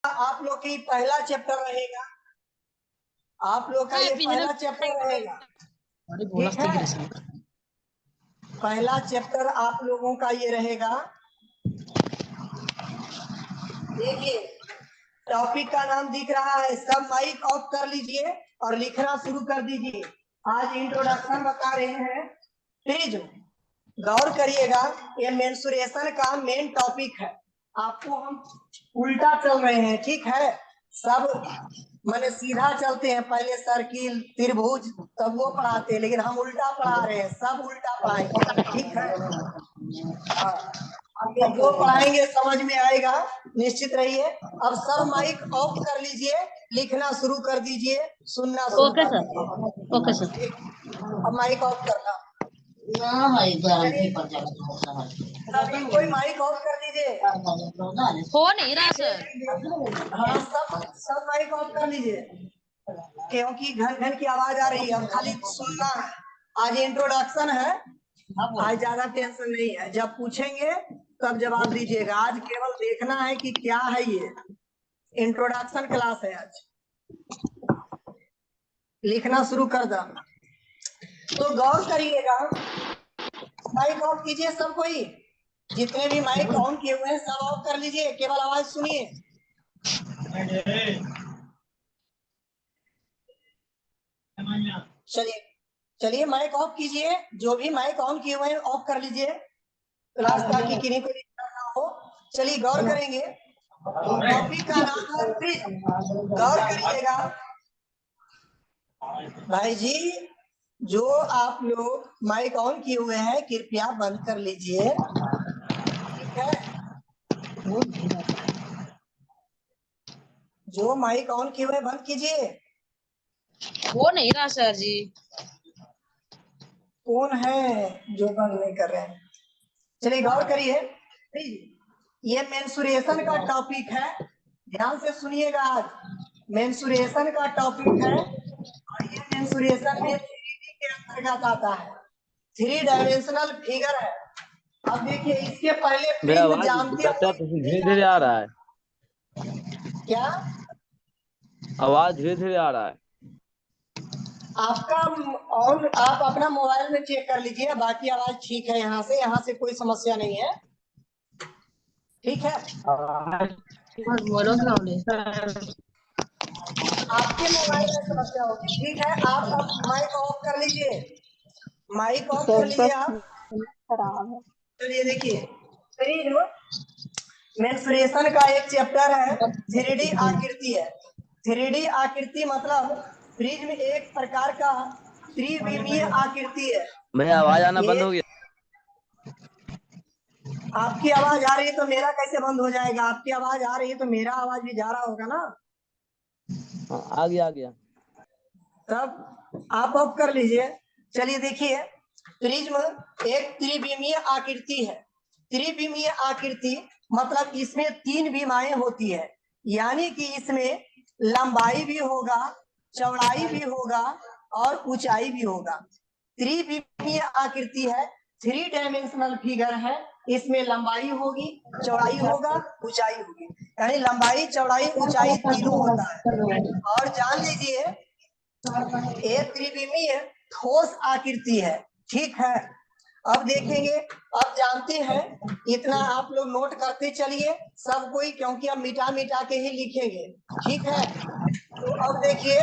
आप लोग की पहला चैप्टर रहेगा, आप लोग का ये पहला चैप्टर रहेगा, ठीक है। पहला चैप्टर आप लोगों का ये रहेगा। देखिए टॉपिक का नाम दिख रहा है, सब माइक ऑफ कर लीजिए और लिखना शुरू कर दीजिए। आज इंट्रोडक्शन बता रहे हैं, प्लीज गौर करिएगा। ये मेंसुरेशन का मेन टॉपिक है। आपको हम उल्टा चल रहे हैं, ठीक है। सब मैंने सीधा चलते हैं, पहले सर्किल त्रिभुज तब वो पढ़ाते हैं, लेकिन हम उल्टा पढ़ा रहे हैं, सब उल्टा पढ़ाएंगे, ठीक है। अब ये जो पढ़ाएंगे समझ में आएगा, निश्चित रहिए। अब सब माइक ऑफ कर लीजिए, लिखना शुरू कर दीजिए, सुनना शुरू कर दीजिए। Okay sir. अब माइक ऑफ करना। सभी कोई माइक ऑफ कर दीजिए। हो नहीं रहा सर। हाँ सब माइक ऑफ कर लीजिए, क्योंकि घन घन की आवाज आ रही है। अब खाली सुनना है। आज इंट्रोडक्शन है, आज ज्यादा टेंशन नहीं है। जब पूछेंगे तब जवाब दीजिएगा। आज केवल देखना है कि क्या है, ये इंट्रोडक्शन क्लास है आज। लिखना शुरू कर दो तो गौर करिएगा। माइक ऑफ कीजिए सब कोई, जितने भी माइक ऑन किए हुए हैं सब ऑफ कर लीजिए, केवल आवाज सुनिए। चलिए चलिए माइक ऑफ कीजिए, जो भी माइक ऑन किए हुए हैं ऑफ कर लीजिए, क्लास ताकि किन्हीं को ना हो। चलिए गौर करेंगे, टॉपिक का नाम है प्रिज्म। गौर करिएगा भाई जी, जो आप लोग माइक ऑन किए हुए हैं कृपया बंद कर लीजिए, ठीक है। जो माइक ऑन किए हुए बंद कीजिए। हो नहीं रहा सर जी। कौन है जो बंद नहीं कर रहे हैं? चलिए गौर करिए, ये मेंसुरेशन का टॉपिक है, ध्यान से सुनिएगा। आज मेंसुरेशन का टॉपिक है और ये मेंसुरेशन में 3D के अंतर्गत आता है, 3 डायमेंशनल फिगर है। अब देखिए इसके पहले प्रिज्म जानते हो, धीरे धीरे आ रहा है, क्या आवाज धीरे धीरे आ रहा है। आपका ऑन, आप अपना मोबाइल में चेक कर लीजिए, बाकी आवाज ठीक है। यहाँ से कोई समस्या नहीं है, ठीक है। आपके मोबाइल में समस्या होगी, ठीक है। आप अब माइक ऑफ कर लीजिए, माइक ऑफ कर लीजिए आप। चलिए देखिए, प्रिज्म मेंसुरेशन का एक चैप्टर है, 3D आकृति है। 3D आकृति मतलब प्रिज्म एक प्रकार का त्रिविमीय आकृति है। भैया आवाज आना बंद हो गया। आपकी आवाज आ रही है तो मेरा कैसे बंद हो जाएगा? आपकी आवाज आ रही है तो मेरा आवाज भी जा रहा होगा ना। आ गया। तब आप ऑफ कर लीजिए। चलिए देखिए, प्रिज्म एक त्रिविमीय आकृति है। त्रिविमीय आकृति मतलब इसमें 3 विमाएं होती है, यानी कि इसमें लंबाई भी होगा, चौड़ाई भी होगा और ऊंचाई भी होगा। त्रिविमीय आकृति है, 3 डायमेंशनल फिगर है। इसमें लंबाई होगी, चौड़ाई होगा, ऊंचाई होगी, यानी लंबाई चौड़ाई ऊंचाई तीनों होता है। और जान लीजिए ये त्रिविमीय ठोस आकृति है, ठीक है। अब देखेंगे, अब जानते हैं, इतना आप लोग नोट करते चलिए सब कोई, क्योंकि अब मिटा मिटा के ही लिखेंगे, ठीक है। तो अब देखिए,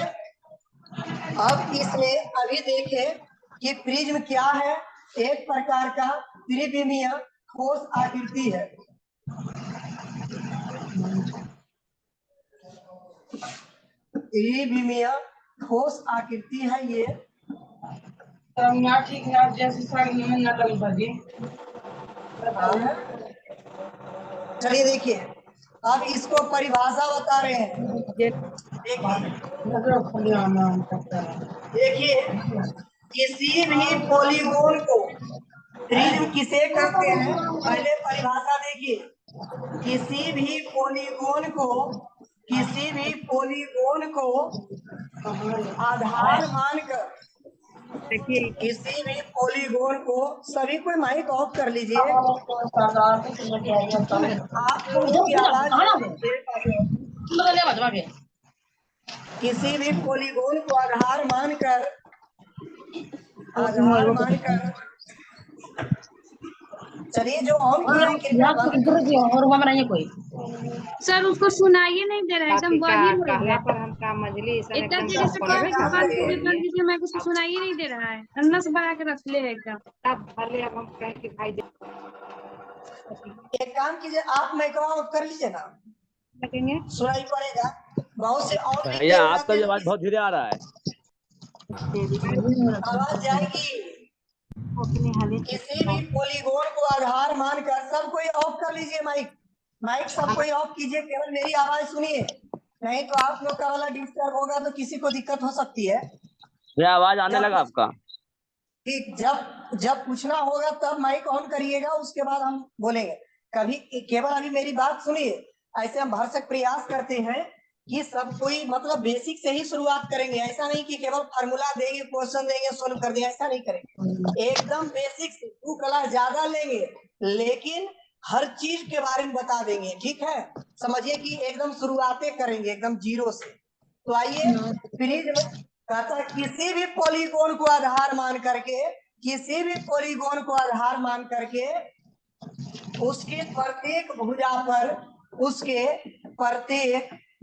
अब इसमें अभी देखें कि प्रिज्म क्या है। एक प्रकार का त्रिविमीय ठोस आकृति है। त्रिविमीय ठोस आकृति है ये। चलिए देखिए, अब इसको परिभाषा बता रहे हैं। देखिए किसी भी पॉलीगोन को प्रिज्म किसे कहते हैं, पहले परिभाषा देखिए। किसी भी पॉलीगोन को आधार मानकर, देखिए किसी भी पॉलीगोन को, सभी कोई माइक ऑफ कर लीजिए। आप लोगों की आवाज मेरे पास किसी भी पॉलीगोन को आधार मानकर चलिए जो ऑन किए हैं कृपया बंद कोई सर उसको सुनाइए नहीं दे रहा है, एकदम बधिर हो गया। कहला पर हमका मजलिस इतना एकदम देर से कह रहे थे बंद कीजिए बंद सब कीजिए, मैं कुछ सुनाइए नहीं दे रहा है, अन्ना से बना के रख ले है एकदम। भले अब हम कह के भाई एक काम कीजिए, आप माइक ऑफ कर लीजिए ना, देंगे। सुनाई पड़ेगा। बहुत से और भी भैया आपका जो आवाज बहुत धीरे आ रहा है। आवाज जाएगी। किसी भी पॉलीगोन को आधार मानकर सब कोई ऑफ कर लीजिए माइक सब कोई ऑफ कीजिए, केवल मेरी आवाज सुनिए, नहीं तो आप लोग का वाला डिस्टर्ब होगा तो किसी को दिक्कत हो सकती है। भैया आवाज आने लगा आपका। ठीक, जब पूछना होगा तब माइक ऑन करिएगा, उसके बाद हम बोलेंगे। कभी केवल अभी मेरी बात सुनिए, ऐसे हम भरसक प्रयास करते हैं कि सब कोई मतलब बेसिक से ही शुरुआत करेंगे। ऐसा नहीं कि केवल फार्मूला देंगे, क्वेश्चन देंगे, सोल्व कर देंगे, ऐसा नहीं करेंगे। एकदम बेसिक से 2 क्लास ज्यादा लेंगे, लेकिन हर चीज के बारे में बता देंगे। ठीक है, समझिए कि एकदम शुरुआतें करेंगे एकदम जीरो से। तो आइए प्लीज, कहता किसी भी पॉलीगोन को आधार मान करके, किसी भी पॉलीगोन को आधार मान करके उसके प्रत्येक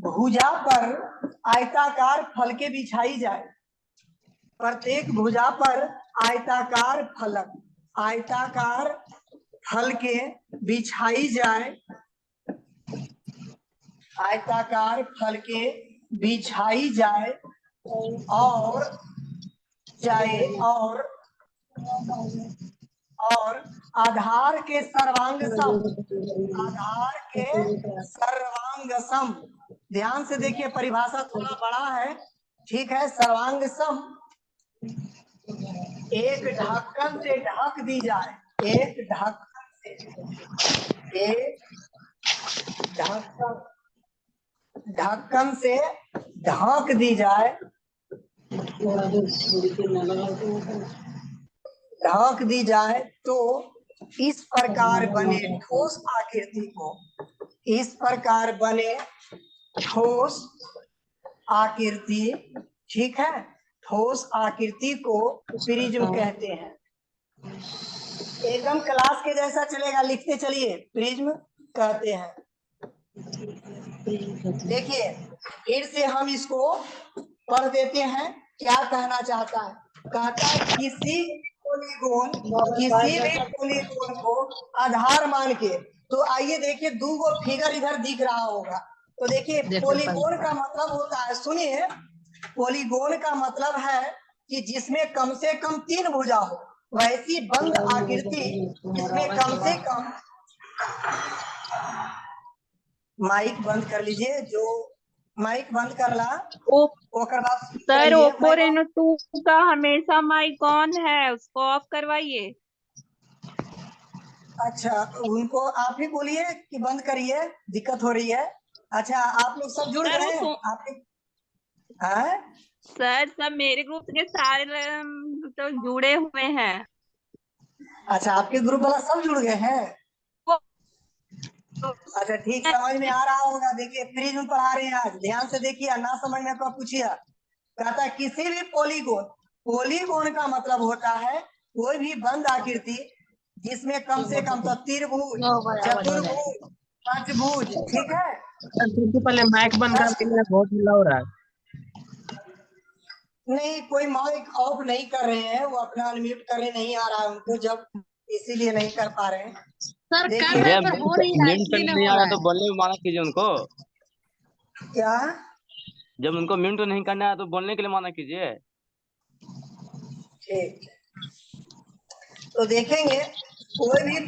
भुजा पर आयताकार फलके बिछाई जाए। प्रत्येक भुजा पर आयताकार फलके बिछाई जाए, आयताकार फलके बिछाई जाए और आधार के सर्वांग सम, ध्यान से देखिए परिभाषा थोड़ा बड़ा है। ठीक है, सर्वांग सम एक ढक्कन से ढक दी जाए, ढक्कन से ढक दी जाए, ढक दी जाए तो इस प्रकार बने ठोस आकृति को, इस प्रकार बने ठोस आकृति, ठीक है, ठोस आकृति को प्रिज्म कहते हैं। एकदम क्लास के जैसा चलेगा, लिखते चलिए, प्रिज्म कहते हैं। देखिए फिर से हम इसको पढ़ देते हैं, क्या कहना चाहता है। कहता है किसी भी पॉलीगोन को आधार मान के, तो आइए देखिए 2 गो फिगर इधर दिख रहा होगा। तो देखिए पॉलीगोन का मतलब होता है, सुनिए, पॉलीगोन का मतलब है कि जिसमें कम से कम 3 भुजा हो, वैसी बंद आकृति जिसमें कम से कम, माइक बंद कर लीजिए, जो माइक बंद कर ला सर ओप्पो रेनो 2 का हमेशा माइक ऑन है, उसको ऑफ करवाइए। अच्छा, उनको आप ही बोलिए कि बंद करिए, दिक्कत हो रही है। अच्छा, आप लोग सब जुड़ गए हैं? सर सब मेरे ग्रुप के सारे तो जुड़े हुए हैं। अच्छा, आपके ग्रुप वाला सब जुड़ गए हैं? अच्छा ठीक, समझ में आ रहा होगा। देखिए प्रिज्म पढ़ा रहे हैं आज, ध्यान से देखिए, ना समझ में तो पूछिए। कहता है किसी भी पॉलीगोन का मतलब होता है कोई भी बंद आकृति जिसमें कम से कम तो त्रिभुज, चतुर्भुज, पंचभुज, ठीक है। पहले माइक बंद करके, मेरा बहुत हिला हो रहा है। नहीं, कोई माइक ऑफ नहीं कर रहे हैं, वो अपना अनम्यूट करने नहीं आ रहा है उनको, जब इसीलिए नहीं कर पा रहे हैं। सर कर रहे पर हो नहीं रहा है, इसलिए नहीं आ रहा तो बोलने में मना कीजिए उनको। क्या? जब उनको म्यूट नहीं करना है तो बोलने के लिए मना कीजिए। ठीक, तो देखेंगे कोई भी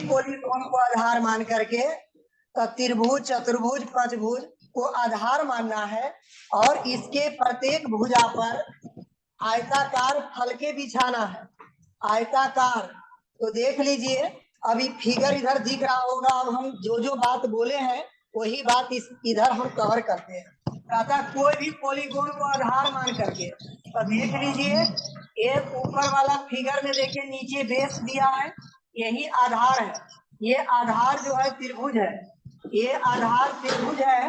पॉलीगोन को आधार मान करके त्रिभुज, चतुर्भुज, पंचभुज को आधार मानना है और इसके प्रत्येक भुजा पर आयताकार फलके बिछाना है, आयताकार। तो देख लीजिए, अभी फिगर इधर दिख रहा होगा। अब हम जो बात बोले हैं वही बात इधर हम कवर करते हैं। कहता कोई भी पॉलीगोन को आधार मान करके, तो देख लीजिए एक ऊपर वाला फिगर में देखिए नीचे बेस दिया है, यही आधार है। ये आधार जो है त्रिभुज है, ये आधार त्रिभुज है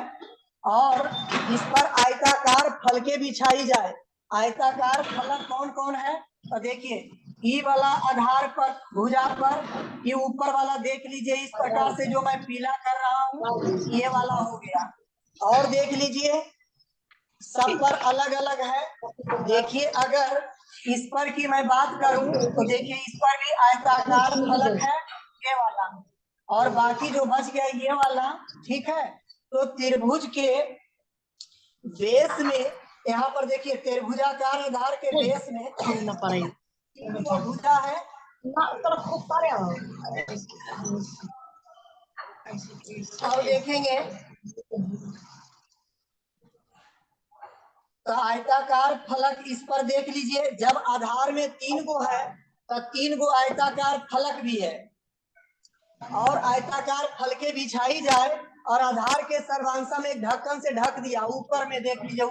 और इस पर आयताकार फलके बिछाई जाए। आयताकार फलक कौन कौन है? तो देखिए ई वाला आधार पर भुजा पर, ये ऊपर वाला देख लीजिए इस प्रकार से जो मैं पीला कर रहा हूँ, ये वाला हो गया। और देख लीजिए सब पर अलग अलग है। देखिए अगर इस पर की मैं बात करूं तो देखिए इस पर भी आयताकार फलक है ये वाला, और बाकी जो बच गया ये वाला। ठीक है, तो त्रिभुज के बेस में यहाँ पर देखिए त्रिभुजाकार आधार के बेस में भुजा है। और देखेंगे तो आयताकार फलक इस पर देख लीजिए, जब आधार में 3 गो है तो 3 गो आयताकार फलक भी है। और आयताकार फलके बिछाई जाए और आधार के सर्वांशा में ढक्कन से ढक दिया, ऊपर में देख लीजिए,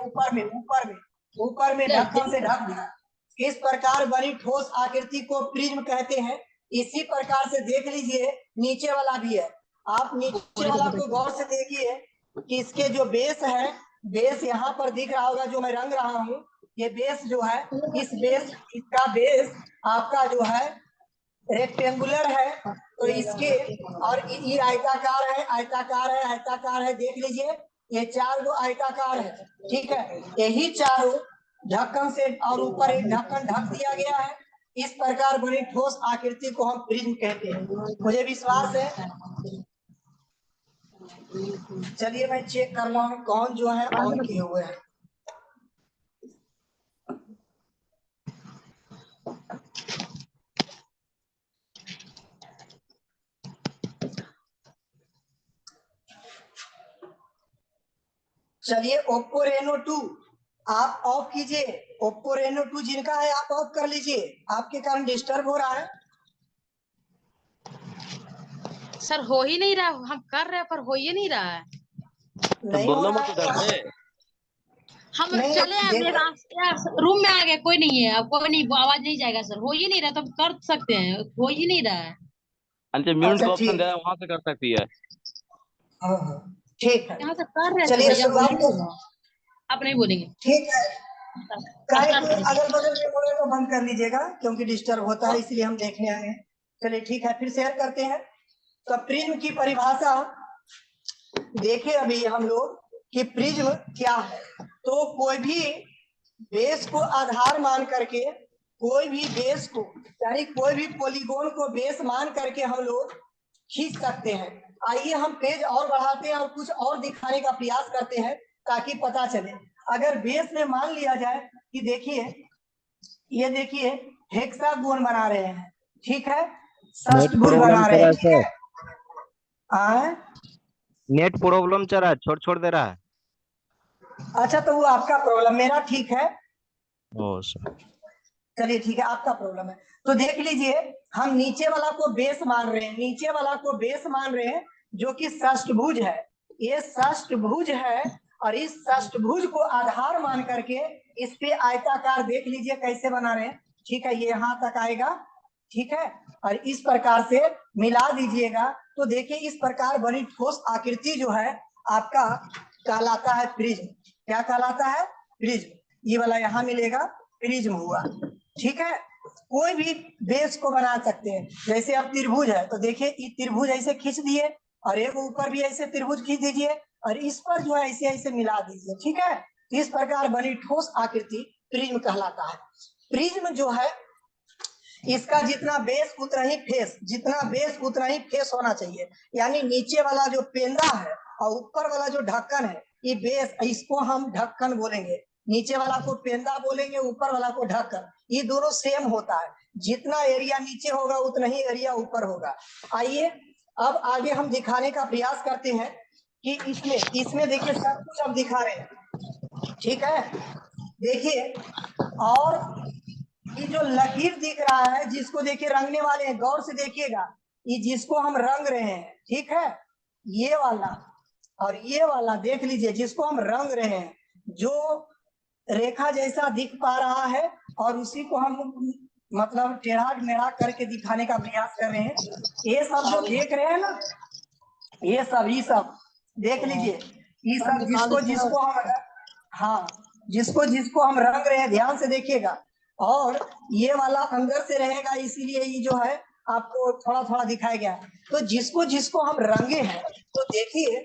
ऊपर में ढक्कन से ढक दिया। इस प्रकार बनी ठोस आकृति को प्रिज्म कहते हैं। इसी प्रकार से देख लीजिए नीचे वाला भी है। आप नीचे वाला को गौर से देखिए कि इसके जो बेस है, बेस यहाँ पर दिख रहा होगा जो मैं रंग रहा हूँ, ये बेस जो है, इसका बेस आपका जो है रेक्टेंगुलर है। तो इसके और ये आयताकार है, देख लीजिए ये 4 गो आयताकार है। ठीक है, यही चारों ढक्कन से और ऊपर एक ढक्कन ढक दिया गया है। इस प्रकार बनी ठोस आकृति को हम प्रिज्म कहते हैं। मुझे विश्वास है। चलिए मैं चेक कर रहा हूँ कौन जो है ऑन किए हुए हैं। चलिए Oppo Reno 2 आप ऑफ कीजिए। Oppo Reno 2 जिनका है आप ऑफ कर लीजिए, आपके कारण डिस्टर्ब हो रहा है। सर हो ही नहीं रहा, हम कर रहे हैं पर हो ही नहीं रहा है। नहीं हो रहा है। हम चले रूम में आ गए, कोई नहीं है, अब कोई नहीं, आवाज नहीं जाएगा सर, हो ही नहीं रहा तो कर सकते हैं, हो ही नहीं रहा है। म्यूट का ऑप्शन दे रहा है, वहां से कर सकती है। ठीक है, यहाँ से कर रहे चलिए थे, आप नहीं बोलेंगे। ठीक है, अगल बगल में बोले तो बंद कर लीजिएगा क्योंकि डिस्टर्ब होता है, इसलिए हम देखने आए हैं। चलिए ठीक है, फिर शेयर करते हैं। तो प्रिज्म की परिभाषा देखे अभी हम लोग कि प्रिज्म क्या है। तो कोई भी बेस को आधार मान करके, कोई भी बेस को यानी कोई भी पॉलीगोन को बेस मान करके हम लोग खींच सकते हैं। आइए हम पेज और बढ़ाते हैं और कुछ और दिखाने का प्रयास करते हैं ताकि पता चले। अगर बेस में मान लिया जाए कि देखिए ये देखिए हेक्सागोन बना रहे हैं, ठीक है, षष्ठभुज बना रहे हैं, ठीक है। नेट प्रॉब्लम चल रहा है, छोड़ दे रहा है। अच्छा तो वो आपका प्रॉब्लम, मेरा ठीक है। सर चलिए ठीक है, आपका प्रॉब्लम है। तो देख लीजिए हम नीचे वाला को बेस मान रहे हैं, नीचे वाला को बेस मान रहे हैं जो कि षष्ठभुज है। ये षष्ठभुज है और इस षष्ठभुज को आधार मान करके इस पे आयताकार देख लीजिए कैसे बना रहे हैं। ठीक है, ये यहाँ तक आएगा, ठीक है, और इस प्रकार से मिला दीजिएगा तो देखिए इस प्रकार बनी ठोस आकृति जो है आपका कहलाता है प्रिज्म। क्या कहलाता है? प्रिज्म। ये वाला यहाँ मिलेगा, प्रिज्म हुआ। ठीक है, कोई भी बेस को बना सकते हैं। जैसे अब त्रिभुज है तो देखिए ये त्रिभुज ऐसे खींच दिए और एक ऊपर भी ऐसे त्रिभुज खींच दीजिए और इस पर जो है ऐसे ऐसे मिला दीजिए। ठीक है, इस प्रकार बनी ठोस आकृति प्रिज्म कहलाता है। प्रिज्म जो है इसका जितना बेस उतना ही फेस, जितना बेस उतना ही फेस होना चाहिए। यानी नीचे वाला जो पेंदा है और ऊपर वाला जो ढक्कन है, ये बेस, इसको हम ढक्कन बोलेंगे। नीचे वाला को पेंदा बोलेंगे, ऊपर वाला को ढक्कन। ये दोनों सेम होता है, जितना एरिया नीचे होगा उतना ही एरिया ऊपर होगा। आइए अब आगे हम दिखाने का प्रयास करते हैं कि इसमें देखिए सब कुछ हम दिखा रहे हैं। ठीक है, देखिए और ये जो लकीर दिख रहा है जिसको देखिए रंगने वाले हैं, गौर से देखिएगा, ये जिसको हम रंग रहे हैं, ठीक है, ये वाला और ये वाला देख लीजिए जिसको हम रंग रहे हैं, जो रेखा जैसा दिख पा रहा है और उसी को हम मतलब टेढ़ा मेढ़ा करके दिखाने का प्रयास कर रहे हैं। ये सब जो देख रहे हैं ना, ये सब देख लीजिए, ये सब जिसको हम, हाँ, जिसको हम रंग रहे हैं, ध्यान से देखिएगा। और ये वाला अंदर से रहेगा, इसीलिए ये जो है आपको थोड़ा थोड़ा दिखाया गया है। तो जिसको हम रंगे हैं, तो देखिए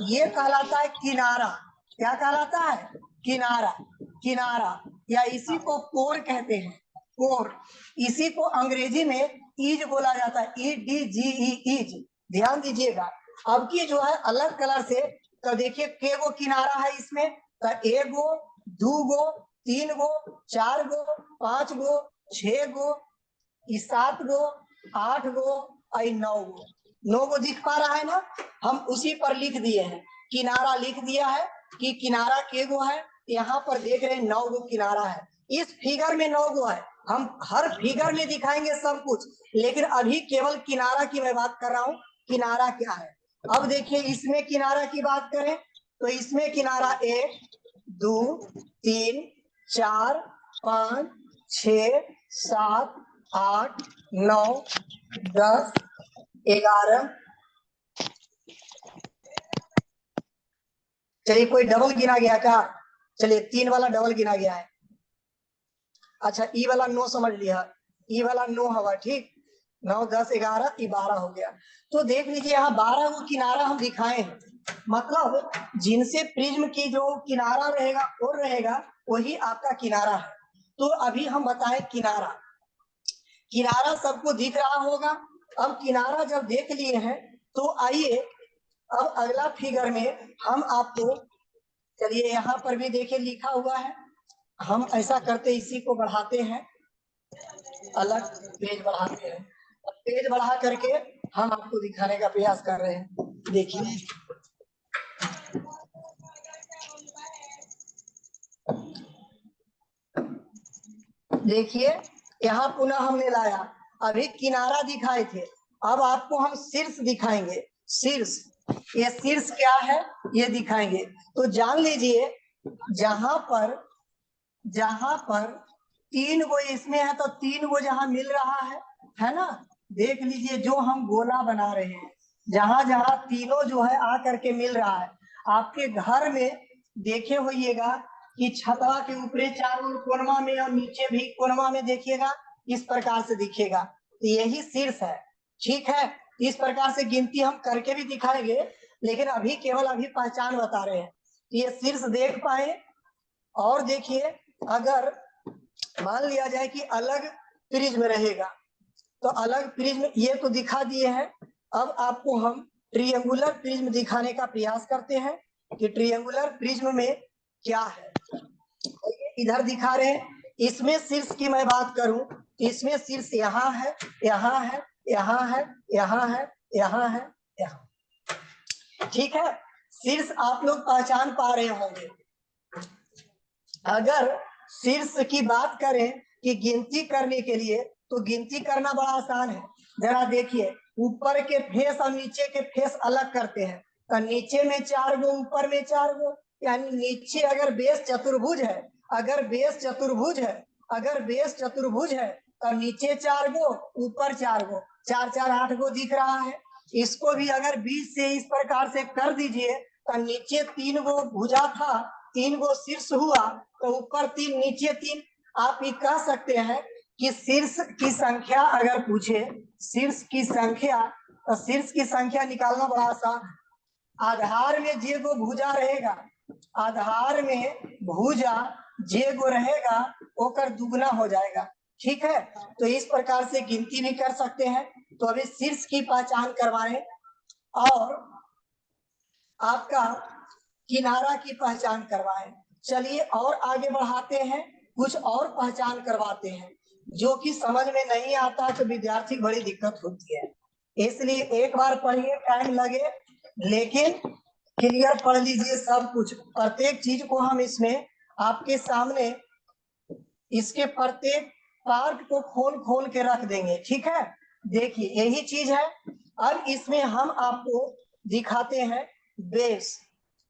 ये कहलाता है किनारा। क्या कहलाता है? किनारा, या इसी को कोर कहते हैं, कोर। इसी को अंग्रेजी में ईज बोला जाता है, EDGE, ईज। ध्यान दीजिएगा। अब की जो है अलग कलर से, तो देखिए के गो किनारा है इसमें, तो 1 गो, 2 गो, 3 गो, 4 गो, 5 गो, 6 गो, 7 गो, 8 गो, 9 गो दिख पा रहा है ना? हम उसी पर लिख दिए हैं, किनारा लिख दिया है कि किनारा के गो है। यहाँ पर देख रहे हैं 9 गो किनारा है। इस फिगर में 9 गो है। हम हर फिगर में दिखाएंगे सब कुछ, लेकिन अभी केवल किनारा की मैं बात कर रहा हूँ, किनारा क्या है। अब देखिए इसमें किनारा की बात करें, तो इसमें किनारा 1, 2, 3, 4, 5, 6, 7, 8, 9, 10, 11। चलिए कोई डबल गिना गया क्या? चलिए 3 वाला डबल गिना गया है। अच्छा, ई वाला 9 समझ लिया, ई वाला 9 हवा, ठीक। 9, 10, 11, ये 12 हो गया। तो देख लीजिए यहाँ 12 को किनारा हम दिखाए हैं, मतलब जिनसे प्रिज्म की जो किनारा रहेगा और रहेगा वही आपका किनारा है। तो अभी हम बताएं किनारा सबको दिख रहा होगा। अब किनारा जब देख लिए हैं, तो आइए अब अगला फिगर में हम आपको, चलिए यहाँ पर भी देखिए लिखा हुआ है। हम ऐसा करते, इसी को बढ़ाते हैं, अलग पेज बढ़ाते हैं। पेज बढ़ा करके हम आपको दिखाने का प्रयास कर रहे हैं। देखिए यहाँ पुनः हमने लाया, अभी किनारा दिखाए थे, अब आपको हम शीर्ष दिखाएंगे। शीर्ष, ये शीर्ष क्या है ये दिखाएंगे। तो जान लीजिए जहां पर 3 गो इसमें है, तो 3 गो जहां मिल रहा है ना? देख लीजिए जो हम गोला बना रहे हैं, जहां जहां तीनों जो है आ करके मिल रहा है। आपके घर में देखे होइएगा कि छतवा के ऊपरे चारों कोनमा में और नीचे भी कोनमा में देखिएगा, इस प्रकार से दिखेगा। तो यही शीर्ष है, ठीक है। इस प्रकार से गिनती हम करके भी दिखाएंगे, लेकिन अभी केवल पहचान बता रहे हैं। ये शीर्ष देख पाए। और देखिए अगर मान लिया जाए कि अलग प्रिज्म रहेगा, तो अलग प्रिज्म ये तो दिखा दिए हैं। अब आपको हम ट्रिएंगुलर प्रिज्म दिखाने का प्रयास करते हैं कि ट्रिएंगुलर प्रिज्म में क्या है। इधर दिखा रहे हैं, इसमें शीर्ष की मैं बात करूं, इसमें शीर्ष यहाँ है, यहाँ है, यहाँ है, यहाँ है, यहाँ है, यहाँ, ठीक है। शीर्ष आप लोग पहचान पा रहे होंगे। अगर शीर्ष की बात करें कि गिनती करने के लिए, तो गिनती करना बड़ा आसान है। जरा देखिए, ऊपर के फेस और नीचे के फेस अलग करते हैं, तो नीचे में 4 गो, ऊपर में 4 गो, यानी नीचे अगर बेस चतुर्भुज है, अगर बेस चतुर्भुज है तो नीचे 4 गो, ऊपर 4 गो, 4 4 8 गो दिख रहा है। इसको भी अगर बीच से इस प्रकार से कर दीजिए, तो नीचे 3 गो भुजा था, 3 गो शीर्ष हुआ, तो ऊपर 3 नीचे 3। आप ये कह सकते हैं कि शीर्ष की संख्या अगर पूछे, शीर्ष की संख्या, तो शीर्ष की संख्या निकालना बड़ा आसान है। आधार में जे गो भुजा रहेगा, आधार में भुजा जे गो रहेगा, ओकर दुगना हो जाएगा, ठीक है। तो इस प्रकार से गिनती भी कर सकते हैं। तो अभी शीर्ष की पहचान करवाएं और आपका किनारा की पहचान करवाएं। चलिए और आगे बढ़ाते हैं, कुछ और पहचान करवाते हैं। जो कि समझ में नहीं आता तो विद्यार्थी को बड़ी दिक्कत होती है, इसलिए एक बार पढ़िए, टाइम लगे लेकिन क्लियर पढ़ लीजिए सब कुछ। प्रत्येक चीज को हम इसमें आपके सामने, इसके प्रत्येक पार्ट को खोल के रख देंगे, ठीक है। देखिए यही चीज है। अब इसमें हम आपको दिखाते हैं बेस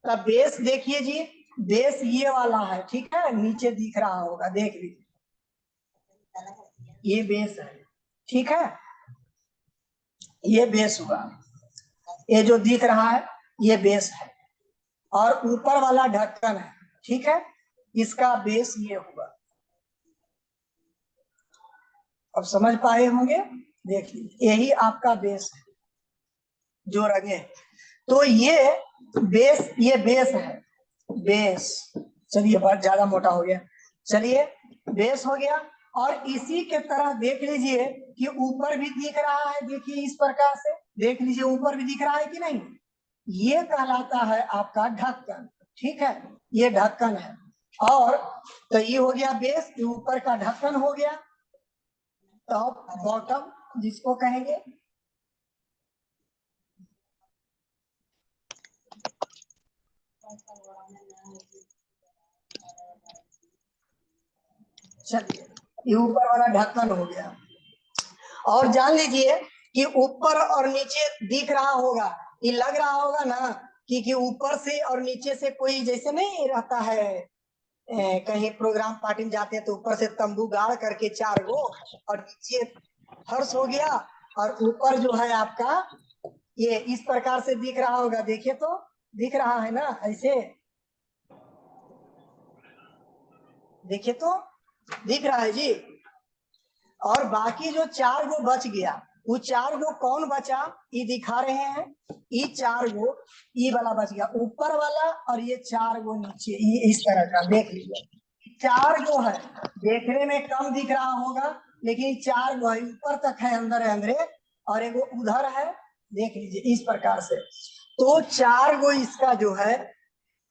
का। बेस देखिए जी, बेस ये वाला है, ठीक है, नीचे दिख रहा होगा, देख लीजिए ये बेस है, ठीक है, ये बेस हुआ। ये जो दिख रहा है ये बेस है और ऊपर वाला ढक्कन है, ठीक है, इसका बेस ये होगा। अब समझ पाए होंगे, देख लीजिए यही आपका बेस है जो रंगे। तो ये बेस है, बेस। चलिए बहुत ज्यादा मोटा हो गया, चलिए बेस हो गया। और इसी के तरह देख लीजिए कि ऊपर भी दिख रहा है, देखिए इस प्रकार से देख लीजिए ऊपर भी दिख रहा है कि नहीं, ये कहलाता है आपका ढक्कन, ठीक है, ये ढक्कन है। और तो ये हो गया बेस, ऊपर का ढक्कन हो गया, टॉप बॉटम जिसको कहेंगे। चलिए ये ऊपर वाला ढक्कन हो गया। और जान लीजिए कि ऊपर और नीचे दिख रहा होगा, ये लग रहा होगा ना कि ऊपर से और नीचे से कोई जैसे नहीं रहता है, कहीं प्रोग्राम पार्टी में जाते हैं तो ऊपर से तंबू गाड़ करके 4 गो और नीचे फर्श हो गया और ऊपर जो है आपका ये इस प्रकार से दिख रहा होगा। देखिए तो दिख रहा है ना, ऐसे देखिए तो दिख रहा है जी। और बाकी जो 4 गो बच गया, वो 4 गो कौन बचा, ये दिखा रहे हैं, ये 4 गो ये वाला बच गया ऊपर वाला और ये 4 गो नीचे, ये इस तरह का देख लीजिए। 4 गो है, देखने में कम दिख रहा होगा लेकिन 4 गो है, ऊपर तक है अंदर अंदरे और एक उधर है, देख लीजिए इस प्रकार से। तो 4 गो इसका जो है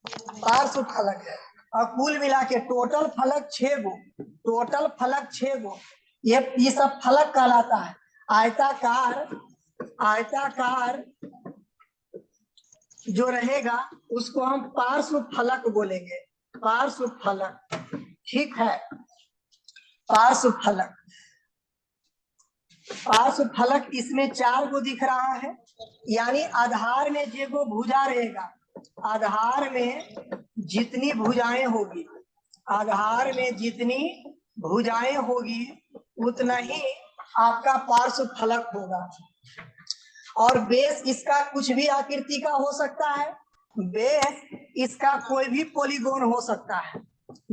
पार्श्व फलक है और कुल मिला के टोटल फलक 6 गो, टोटल फलक 6 गो। ये सब फलक कहलाता है। आयताकार जो रहेगा उसको हम पार्श्व फलक बोलेंगे, पार्श्व फलक, ठीक है, पार्श्व फलक। पार्श्व फलक इसमें 4 गो दिख रहा है, यानी आधार में जो भुजा रहेगा, आधार में जितनी भुजाएं होगी, आधार में जितनी भुजाएं होगी उतना ही आपका पार्श्व फलक होगा। और बेस इसका कुछ भी आकृति का हो सकता है, बेस इसका कोई भी पॉलीगोन हो सकता है,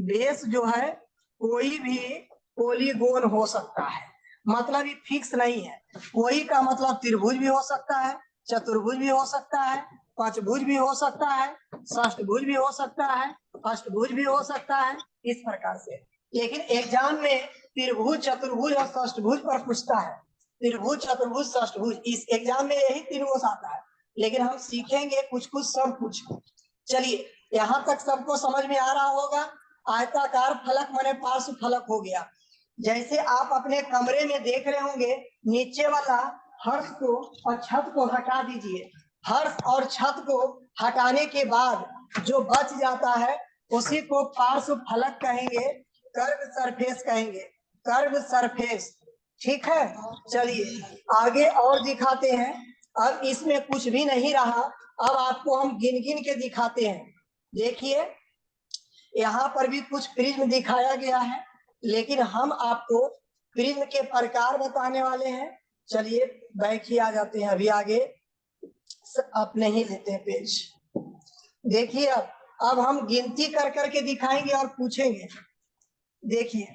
बेस जो है कोई भी पॉलीगोन हो सकता है, मतलब ये फिक्स नहीं है। कोई का मतलब त्रिभुज भी हो सकता है, चतुर्भुज भी हो सकता है, पंचभुज भी हो सकता है, षष्ठभुज भी हो सकता है, अष्टभुज भी हो सकता है, इस प्रकार से। लेकिन एग्जाम में त्रिभुज, चतुर्भुज और षष्ठभुज पर पूछता है, त्रिभुज, चतुर्भुज, षष्ठभुज, इस एग्जाम में यही 3 गो आता है। लेकिन हम सीखेंगे कुछ कुछ सब कुछ। चलिए यहाँ तक सबको समझ में आ रहा होगा। आयताकार फलक माने पार्श्व फलक हो गया। जैसे आप अपने कमरे में देख रहे होंगे, नीचे वाला फर्श को और छत को हटा दीजिए, फर्श और छत को हटाने के बाद जो बच जाता है उसी को पार्श्व फलक कहेंगे, कर्व सरफेस कहेंगे, कर्व सरफेस, ठीक है। चलिए आगे और दिखाते हैं। अब इसमें कुछ भी नहीं रहा, अब आपको हम गिन गिन के दिखाते हैं। देखिए यहाँ पर भी कुछ प्रिज्म दिखाया गया है, लेकिन हम आपको प्रिज्म के प्रकार बताने वाले हैं। चलिए बैक ही आ जाते हैं, अभी आगे अपने ही लेते हैं पेज। देखिए अब हम गिनती कर करके दिखाएंगे और पूछेंगे। देखिए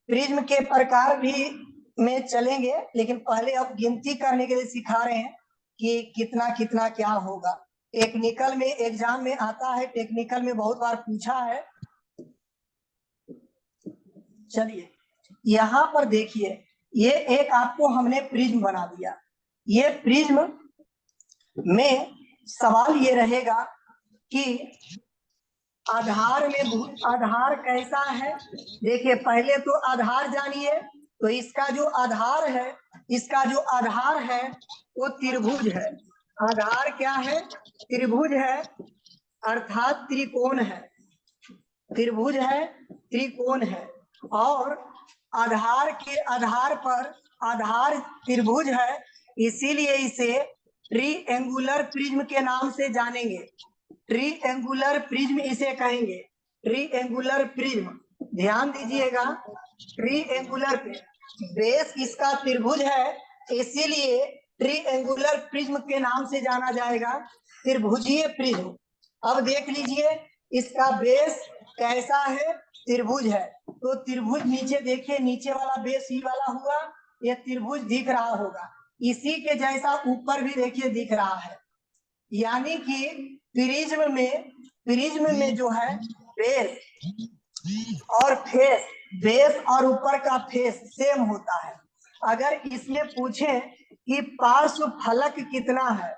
प्रिज्म के प्रकार भी में चलेंगे, लेकिन पहले अब गिनती करने के लिए सिखा रहे हैं कि कितना कितना क्या होगा। टेक्निकल में एग्जाम में आता है, टेक्निकल में बहुत बार पूछा है। चलिए यहाँ पर देखिए, ये एक आपको हमने प्रिज्म बना दिया। ये प्रिज्म में सवाल ये रहेगा कि आधार में आधार कैसा है। देखिए पहले तो आधार जानिए, तो इसका जो आधार है, इसका जो आधार है वो त्रिभुज है। आधार क्या है, त्रिभुज है, अर्थात त्रिकोण है, त्रिभुज है, त्रिकोण है। और आधार के आधार पर आधार त्रिभुज है, इसीलिए इसे ट्रीएंगुलर प्रिज्म के नाम से जानेंगे। ट्रीएंगुलर प्रिज्म इसे कहेंगे, ट्रीएंगुलर प्रिज्म। ध्यान दीजिएगा, ट्रीएंगुलर प्रिज्म, बेस इसका त्रिभुज है, इसीलिए ट्रीएंगुलर प्रिज्म के नाम से जाना जाएगा, त्रिभुजीय प्रिज्म। अब देख लीजिए इसका बेस कैसा है, त्रिभुज है। तो त्रिभुज नीचे देखिए, नीचे वाला बेस ही वाला हुआ, ये त्रिभुज दिख रहा होगा। इसी के जैसा ऊपर भी देखिए दिख रहा है, यानी कि प्रिज्म में जो है बेस और फेस, बेस और ऊपर का फेस सेम होता है। अगर इसमें पूछे कि पार्श्व फलक कितना है,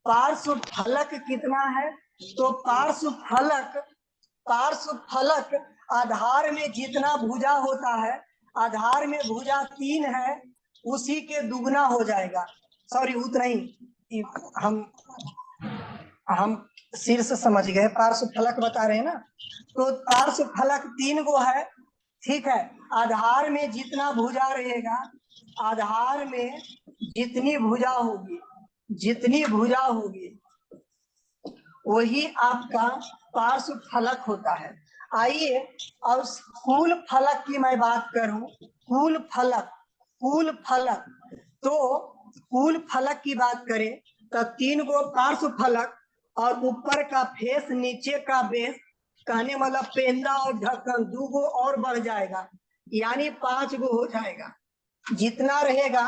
पार्श्व फलक कितना है, तो पार्श्व फलक आधार में जितना भुजा होता है, आधार में भुजा 3 है, उसी के दुगना हो जाएगा। सॉरी उतना ही, हम शीर्ष समझ गए, पार्श्व फलक बता रहे हैं ना। तो पार्श्व फलक 3 गो है, ठीक है। आधार में जितना भुजा रहेगा, आधार में जितनी भुजा होगी वही आपका पार्श्व फलक होता है। आइए अब कुल फलक की मैं बात करूं, कुल फलक तो कुल फलक की बात करें तो 3 गो पार्श्व फलक और ऊपर का फेस, नीचे का बेस, कहने मतलब पेंदा और ढक्कन 2 गो और बढ़ जाएगा, यानी 5 गो हो जाएगा। जितना रहेगा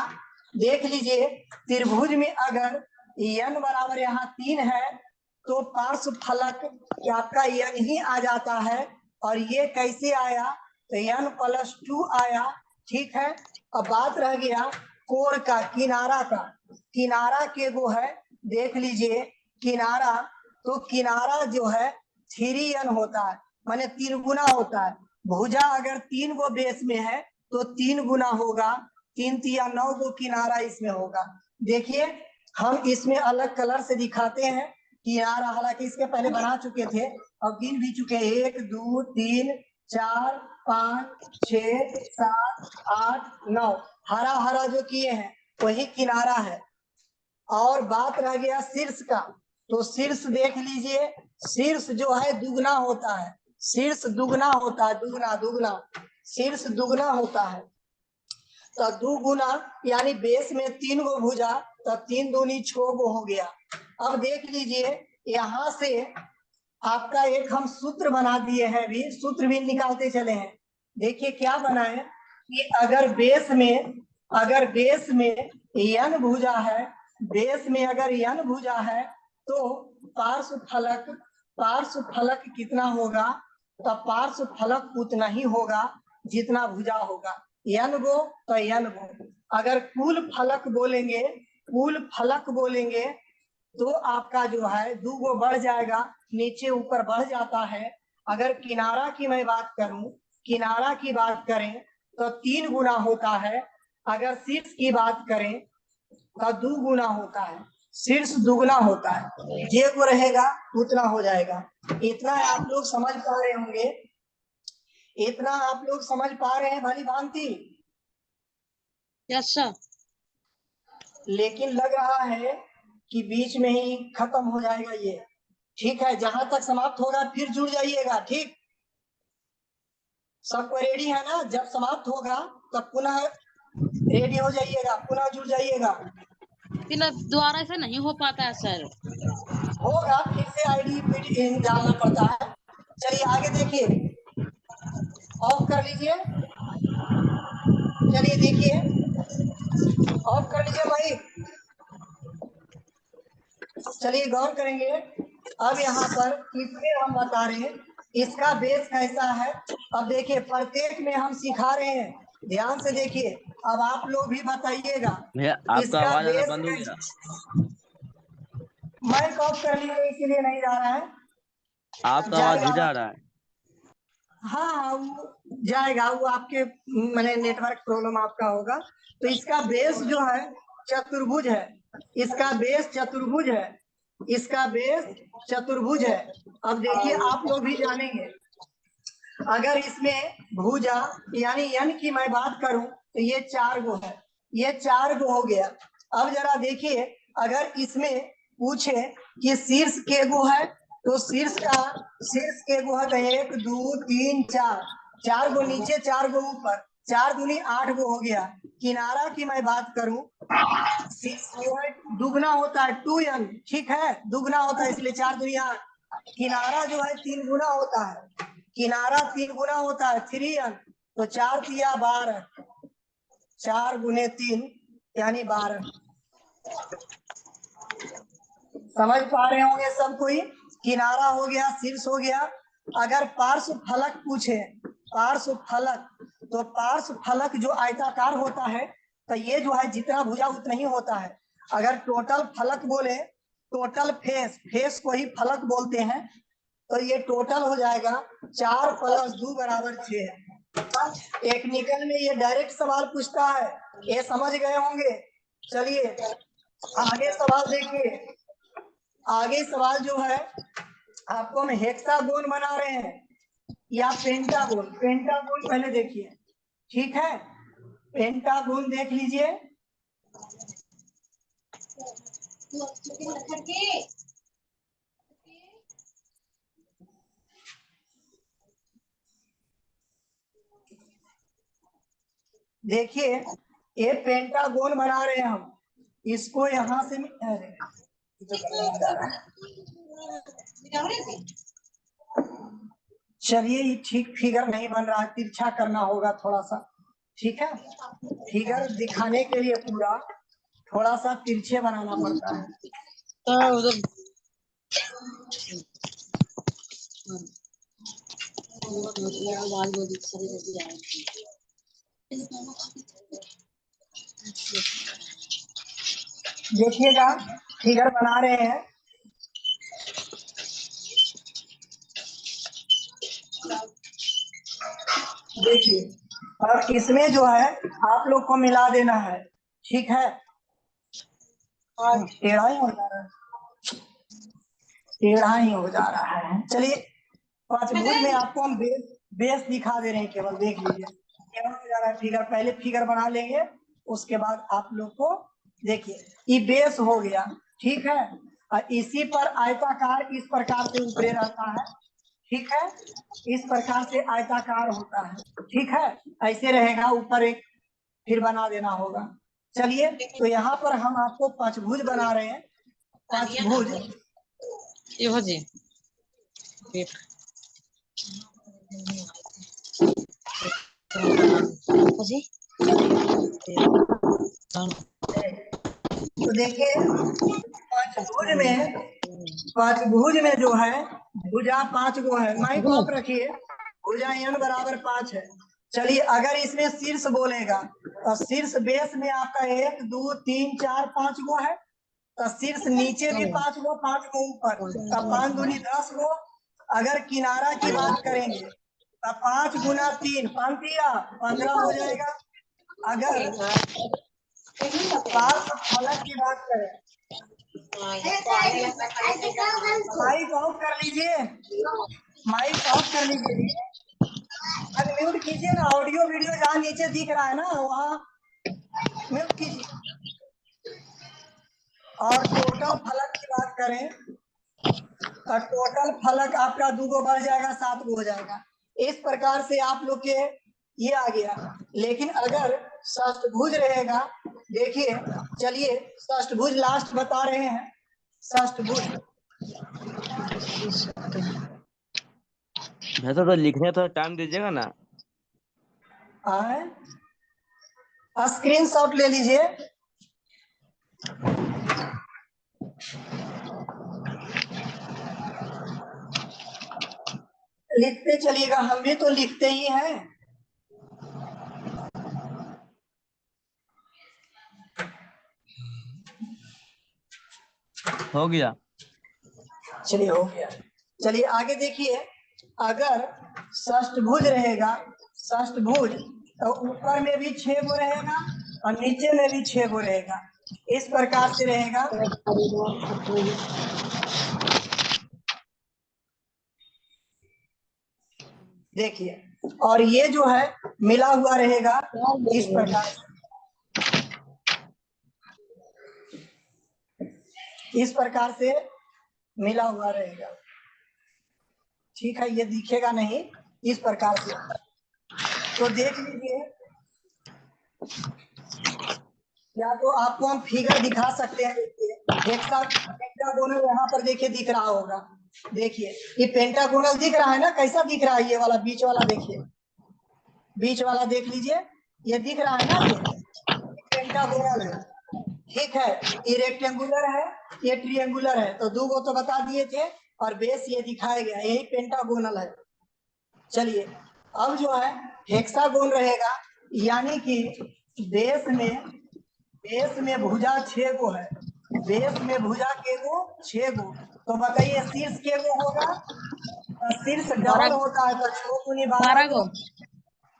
देख लीजिए, त्रिभुज में अगर n बराबर यहाँ 3 है तो पार्श्व फलक आपका n ही आ जाता है। और ये कैसे आया, तो n+2 आया, ठीक है। अब बात रह गया कोण का, किनारा का। किनारा के वो है, देख लीजिए किनारा, तो किनारा जो है 3n होता है, माने 3 गुना होता है। भुजा अगर 3 गो बेस में है तो 3 गुना होगा, 3 या 9 गो किनारा इसमें होगा। देखिए हम इसमें अलग कलर से दिखाते हैं किनारा, हालांकि इसके पहले बना चुके थे, अब गिन भी चुके, 1 2 3 4 5 6 7 8 9, हरा हरा जो किए हैं वही किनारा है। और बात रह गया शीर्ष का, तो शीर्ष देख लीजिए, शीर्ष जो है दुगना होता है, शीर्ष दुगना होता है, दुगना शीर्ष दुगना होता है। तो 2 गुना, यानी बेस में 3 गो भुजा, तो 3 दूनी 6 गो हो गया। अब देख लीजिए यहाँ से आपका एक हम सूत्र बना दिए हैं, भी सूत्र भी निकालते चले हैं। देखिए क्या बनाए कि अगर बेस में n भुजा है, बेस में अगर n भुजा है तो पार्श्व फलक कितना होगा, तो पार्श्व फलक उतना ही होगा जितना भुजा होगा, n गो तो n गो। अगर कुल फलक बोलेंगे तो आपका जो है 2 गो बढ़ जाएगा, नीचे ऊपर बढ़ जाता है। अगर किनारा की मैं बात करूं, किनारा की बात करें तो 3 गुना होता है। अगर शीर्ष की बात करें तो 2 गुना होता है, शीर्ष दुगना होता है, जे को रहेगा उतना हो जाएगा। इतना आप लोग समझ पा रहे होंगे, इतना आप लोग समझ पा रहे हैं भली भांति। Yes sir. लेकिन लग रहा है कि बीच में ही खत्म हो जाएगा ये, ठीक है। जहां तक समाप्त होगा फिर जुड़ जाइएगा, ठीक। सबको रेडी है ना, जब समाप्त होगा तब पुनः रेडी हो जाइएगा, पुनः जुड़ जाइएगा। दोबारा से नहीं हो पाता है सर। होगा, फिर से आईडी डालना पड़ता है। चलिए आगे देखिए, ऑफ कर लीजिए, चलिए देखिए, ऑफ कर लीजिए भाई। चलिए गौर करेंगे। अब यहाँ पर इसमें हम बता रहे हैं इसका बेस कैसा है। अब देखिए प्रत्येक में हम सिखा रहे हैं, ध्यान से देखिए। अब आप लोग भी बताइएगा भैया आपका इसका आवाज बेस बंद हो गया, माइक ऑफ कर लिए इसीलिए नहीं जा रहा है, आपका आवाज भी जा रहा है। हाँ वो जाएगा, वो आपके मैंने नेटवर्क प्रॉब्लम आपका होगा। तो इसका बेस जो है चतुर्भुज है, इसका बेस चतुर्भुज है, इसका बेस चतुर्भुज है। अब देखिए आप लोग भी जानेंगे, अगर इसमें भुजा यानी n की मैं बात करूं तो ये 4 गो है, ये 4 गो हो गया। अब जरा देखिए, अगर इसमें पूछे कि शीर्ष के गो है तो शीर्ष के गो है तो 1 2 3 4, 4 गो नीचे 4 गो ऊपर, 4 दूनी 8 वो हो गया। किनारा की मैं बात करूं, 6 दुगना होता है 2n, ठीक है, दुगना होता है इसलिए 4 दूनी 8। किनारा जो है 3 गुना होता है, किनारा 3 गुना होता है 3n, तो 4 तिया 12, 4 गुने 3 यानी 12। समझ पा रहे होंगे सब कोई। किनारा हो गया, शीर्ष हो गया। अगर पार्श्व फलक पूछे, पार्श्व फलक, तो पार्श्व फलक जो आयताकार होता है, तो ये जो है जितना भुजा उतना ही होता है। अगर टोटल फलक बोले, टोटल फेस, फेस को ही फलक बोलते हैं, तो ये टोटल हो जाएगा 4 + 2 = 6। टेक्निकल में ये डायरेक्ट सवाल पूछता है, ये समझ गए होंगे। चलिए आगे सवाल देखिए। आगे सवाल जो है आपको हम हेक्सागोन बना रहे हैं या पेंटागोन। पेंटागोन पहले देखिए, ठीक है, पेंटागोन देख लीजिए। देखिए ये पेंटागोन बना रहे हैं हम, इसको यहां से चलिए ठीक फिगर नहीं बन रहा है, तिरछा करना होगा थोड़ा सा, ठीक है। फिगर दिखाने के लिए पूरा थोड़ा सा तिरछे बनाना पड़ता है। देखिएगा फिगर बना रहे हैं। देखिए और इसमें जो है आप लोग को मिला देना है, ठीक है। और टेढ़ा ही हो जा रहा है, टेढ़ा ही हो जा रहा है। चलिए पांचभुज में आपको हम बेस दिखा दे रहे हैं, केवल देख लीजिए क्या हो जा रहा है। फिगर पहले फिगर बना लेंगे, उसके बाद आप लोग को देखिए ये बेस हो गया, ठीक है। और इसी पर आयताकार इस प्रकार से ऊपरे रहता है, ठीक है, इस प्रकार से आयताकार होता है, ठीक है, ऐसे रहेगा। ऊपर एक फिर बना देना होगा। चलिए तो यहाँ पर हम आपको पांचभुज बना रहे हैं। पांचभुज तो देखिए पांचभुज में जो है भुजा 5 गो है। माइक ऑफ रखिए, भुजा n = 5 है। चलिए अगर इसमें शीर्ष बोलेगा तो शीर्ष बेस में आपका 1 2 3 4 5 गो है, तो शीर्ष नीचे भी 5 गो, 5 गो ऊपर, तो 5 दूनी 10 गो। अगर किनारा की बात करेंगे तो 5 गुना 3 15 हो जाएगा। अगर पार्श्व फलक की बात करें, माइक ऑफ कर लीजिए, माइक ऑफ कर लीजिए, अनम्यूट कीजिए ना। ऑडियो वीडियो जहाँ नीचे दिख रहा है ना वहाँ म्यूट कीजिए। और टोटल फलक की बात करें तो टोटल फलक आपका 2 गो बढ़ जाएगा, 7 गो हो जाएगा। इस प्रकार से आप लोग के ये आ गया। लेकिन अगर षष्ठभुज रहेगा, देखिए चलिए षष्ठभुज लास्ट बता रहे हैं। षष्ठभुज भैया तो लिखने तो टाइम दीजिएगा ना। स्क्रीनशॉट ले लीजिए। लिखते चलिएगा, हम भी तो लिखते ही हैं। हो गया, चलिए हो गया। चलिए आगे देखिए, अगर षष्ठभुज रहेगा, षष्ठभुज तो ऊपर में भी 6 गो रहेगा और नीचे में भी 6 गो रहेगा। इस प्रकार से रहेगा। देखिए और ये जो है मिला हुआ रहेगा इस प्रकार से, इस प्रकार से मिला हुआ रहेगा, ठीक है। ये दिखेगा नहीं इस प्रकार से। तो देख लीजिए या तो आपको हम फिगर दिखा सकते हैं। देखिए पेंटागोनल यहाँ पर देखिए दिख रहा होगा। देखिए ये पेंटागोनल दिख रहा है ना, कैसा दिख रहा है? ये वाला बीच वाला देखिए, बीच वाला देख लीजिए, ये दिख रहा है ना, ये पेंटागोनल है। ठीक है, ये रेक्टेंगुलर है, ये ट्रिएंगुलर है, तो दो गो तो बता दिए थे और बेस ये दिखाया गया, यही पेंटागोनल है। चलिए अब जो है हेक्सागोन रहेगा, यानी कि बेस में भुजा 6 गो है, बेस में भुजा के गो 6 गो, तो बताइए शीर्ष के गो होगा? शीर्ष डबल होता है तो 6 गुनी 12 गो।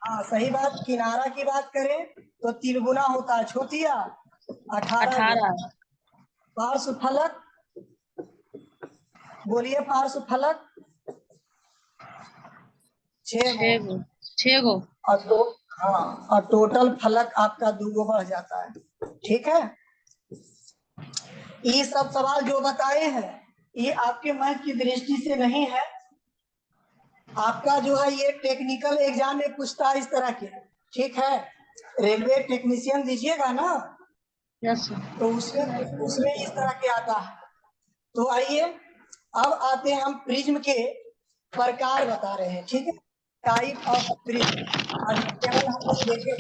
हाँ सही बात। किनारा की बात करें तो 3 गुना होता है, छोटिया 18। पार्श्व फलक बोलिए, पार्श्व फलक 6 गो। 6 गो। और तो हाँ, और टोटल फलक आपका 2 गो बढ़ जाता है। ठीक है, ये सब सवाल जो बताए हैं ये आपके मैथ की दृष्टि से नहीं है, आपका जो है ये टेक्निकल एग्जाम में पूछता है इस तरह के। ठीक है, रेलवे टेक्नीशियन दीजिएगा ना, यस सर। तो उसमें इस तरह के आता है। तो आइए अब आते हैं हम प्रिज्म के प्रकार बता रहे हैं। ठीक है, टाइप ऑफ प्रिज्म। केवल हम लोग देखें